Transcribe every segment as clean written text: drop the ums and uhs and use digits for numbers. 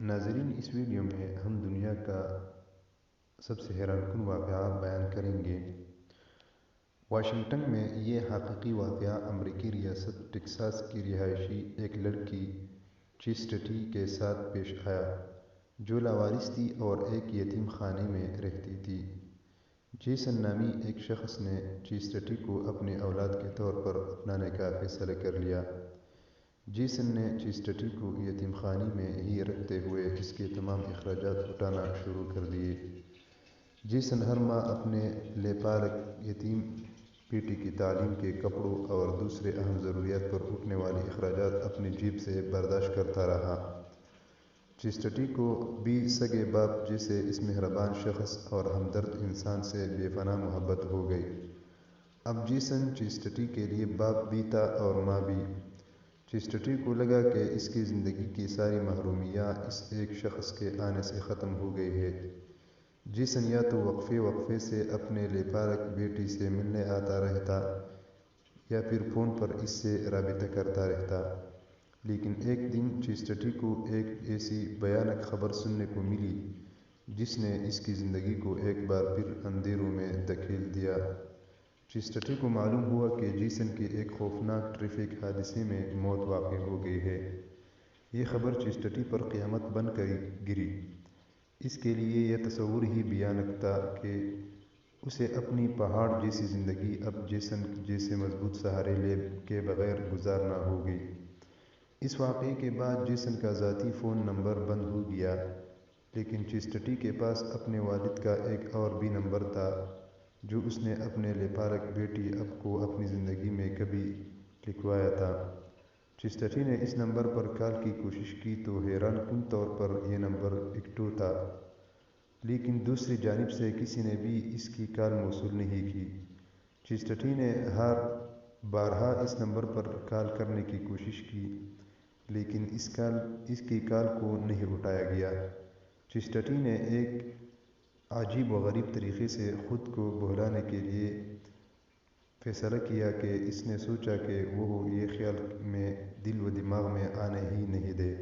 ناظرین، اس ویڈیو میں ہم دنیا کا سب سے حیران کن واقعہ بیان کریں گے۔ واشنگٹن میں یہ حقیقی واقعہ امریکی ریاست ٹیکساس کی رہائشی ایک لڑکی چیسٹٹی کے ساتھ پیش آیا، جو لاوارث تھی اور ایک یتیم خانے میں رہتی تھی۔ جیسن نامی ایک شخص نے چیسٹٹی کو اپنے اولاد کے طور پر اپنانے کا فیصلہ کر لیا۔ جیسن نے چیسٹٹی کو یتیم خانے میں ہی رکھتے ہوئے اس کے تمام اخراجات اٹھانا شروع کر دیے۔ جیسن ہر ماہ اپنے لیپالک یتیم بیٹی کی تعلیم کے کپڑوں اور دوسرے اہم ضروریات پر اٹھنے والے اخراجات اپنی جیب سے برداشت کرتا رہا۔ چیسٹٹی کو بھی سگے باپ جیسے اس مہربان شخص اور ہمدرد انسان سے بے پناہ محبت ہو گئی۔ اب جیسن چیسٹٹی کے لیے باپ بھی تھا اور ماں بھی۔ چیسٹٹی کو لگا کہ اس کی زندگی کی ساری محرومیاں اس ایک شخص کے آنے سے ختم ہو گئی ہے۔ جیسن یا تو وقفے وقفے سے اپنے لیپالک بیٹی سے ملنے آتا رہتا یا پھر فون پر اس سے رابطہ کرتا رہتا، لیکن ایک دن چیسٹٹی کو ایک ایسی بھیانک خبر سننے کو ملی جس نے اس کی زندگی کو ایک بار پھر اندھیروں میں دھکیل دیا۔ چیسٹٹی کو معلوم ہوا کہ جیسن کی ایک خوفناک ٹریفک حادثے میں موت واقع ہو گئی ہے۔ یہ خبر چیسٹٹی پر قیامت بن کر گری۔ اس کے لیے یہ تصور ہی بھیانک تھا کہ اسے اپنی پہاڑ جیسی زندگی اب جیسن جیسے مضبوط سہارے کے بغیر گزارنا ہوگی۔ اس واقعے کے بعد جیسن کا ذاتی فون نمبر بند ہو گیا، لیکن چیسٹٹی کے پاس اپنے والد کا ایک اور بھی نمبر تھا جو اس نے اپنے لیپالک بیٹی اب کو اپنی زندگی میں کبھی لکھوایا تھا۔ چیسٹٹی نے اس نمبر پر کال کی کوشش کی تو حیران کن طور پر یہ نمبر ایکٹیو تھا، لیکن دوسری جانب سے کسی نے بھی اس کی کال موصول نہیں کی۔ چیسٹٹی نے بارہا اس نمبر پر کال کرنے کی کوشش کی، لیکن اس کی کال کو نہیں اٹھایا گیا۔ چیسٹٹی نے ایک عجیب و غریب طریقے سے خود کو بہلانے کے لیے فیصلہ کیا کہ اس نے سوچا کہ وہ یہ خیال میں دل و دماغ میں آنے ہی نہیں دے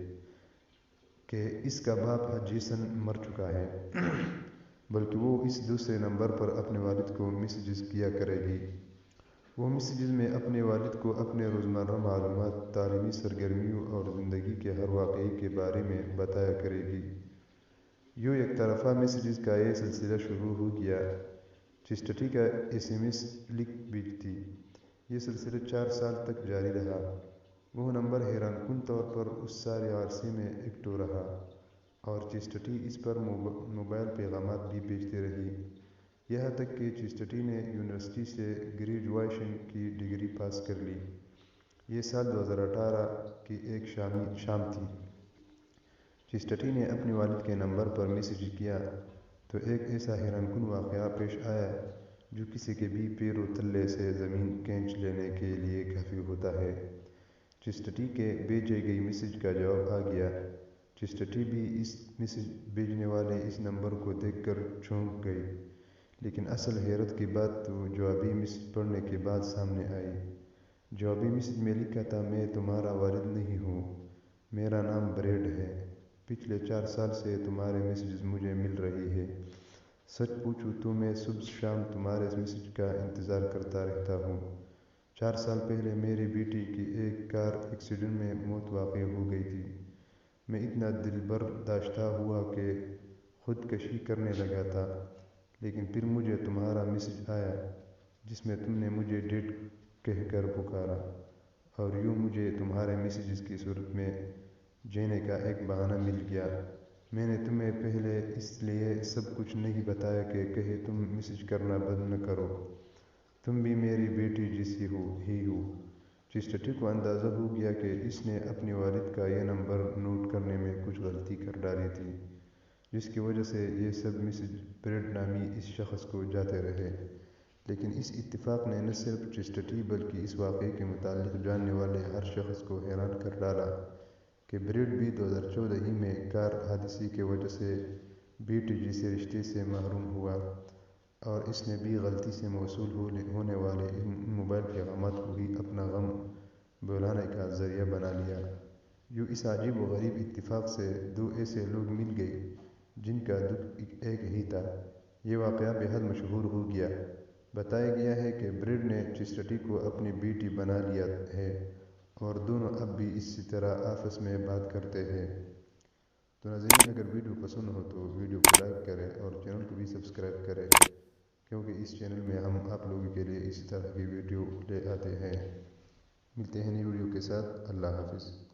کہ اس کا باپ جیسن مر چکا ہے، بلکہ وہ اس دوسرے نمبر پر اپنے والد کو میسیجز کیا کرے گی۔ وہ میسیجز میں اپنے والد کو اپنے روزمرہ معلومات، تعلیمی سرگرمیوں اور زندگی کے ہر واقعے کے بارے میں بتایا کرے گی۔ یوں یک طرفہ میسیجز کا یہ سلسلہ شروع ہو گیا۔ چیسٹٹی کا SMS لکھ بھیجتی۔ یہ سلسلہ 4 سال تک جاری رہا۔ وہ نمبر حیران کن طور پر اس سارے عرصے میں ایکٹیو رہا اور چیسٹٹی اس پر موبائل پیغامات بھی بھیجتی رہی، یہاں تک کہ چیسٹٹی نے یونیورسٹی سے گریجویشن کی ڈگری پاس کر لی۔ یہ سال 2018 کی ایک شام تھی۔ چیسٹٹی نے اپنے والد کے نمبر پر میسیج کیا تو ایک ایسا حیران کن واقعہ پیش آیا جو کسی کے بھی پیروں تلے سے زمین کھینچ لینے کے لیے کافی ہوتا ہے۔ چیسٹٹی کے بھیجے گئے میسیج کا جواب آ گیا۔ چیسٹٹی بھی اس میسیج بھیجنے والے اس نمبر کو دیکھ کر چونک گئی، لیکن اصل حیرت کی بات تو جوابی میسیج پڑھنے کے بعد سامنے آئی۔ جوابی میسیج میں لکھا تھا، میں تمہارا والد نہیں ہوں، میرا نام بریڈ ہے۔ پچھلے 4 سال سے تمہارے میسیجز مجھے مل رہی ہے۔ سچ پوچھوں تو میں صبح شام تمہارے میسیج کا انتظار کرتا رہتا ہوں۔ 4 سال پہلے میری بیٹی کی ایک کار ایکسیڈنٹ میں موت واقع ہو گئی تھی۔ میں اتنا دل برداشتہ ہوا کہ خودکشی کرنے لگا تھا، لیکن پھر مجھے تمہارا میسیج آیا جس میں تم نے مجھے ڈیڈ کہہ کر پکارا، اور یوں مجھے تمہارے میسیجز کی صورت میں جینے کا ایک بہانہ مل گیا۔ میں نے تمہیں پہلے اس لیے سب کچھ نہیں بتایا کہ کہیں تم میسیج کرنا بند نہ کرو، تم بھی میری بیٹی جیسی ہی ہو۔ چیسٹٹی کو اندازہ ہو گیا کہ اس نے اپنے والد کا یہ نمبر نوٹ کرنے میں کچھ غلطی کر ڈالی تھی، جس کی وجہ سے یہ سب میسیج بریڈ نامی اس شخص کو جاتے رہے۔ لیکن اس اتفاق نے نہ صرف چیسٹٹی بلکہ اس واقعے کے متعلق جاننے والے ہر شخص کو حیران کر ڈالا کہ بریڈ بھی 2014 ہی میں کار حادثے کی وجہ سے بیٹی جیسے رشتے سے محروم ہوا، اور اس نے بھی غلطی سے موصول ہونے والے ان موبائل پیغامات کو ہی اپنا غم بھلانے کا ذریعہ بنا لیا۔ یوں اس عجیب و غریب اتفاق سے دو ایسے لوگ مل گئے جن کا دکھ ایک ہی تھا۔ یہ واقعہ بہت مشہور ہو گیا۔ بتایا گیا ہے کہ بریڈ نے چیسٹی کو اپنی بیٹی بنا لیا ہے اور دونوں اب بھی اسی طرح آپس میں بات کرتے ہیں۔ تو ناظرین، اگر ویڈیو پسند ہو تو ویڈیو کو لائک کریں اور چینل کو بھی سبسکرائب کریں، کیونکہ اس چینل میں ہم آپ لوگوں کے لیے اسی طرح کی ویڈیو لے آتے ہیں۔ ملتے ہیں نئی ویڈیو کے ساتھ۔ اللہ حافظ۔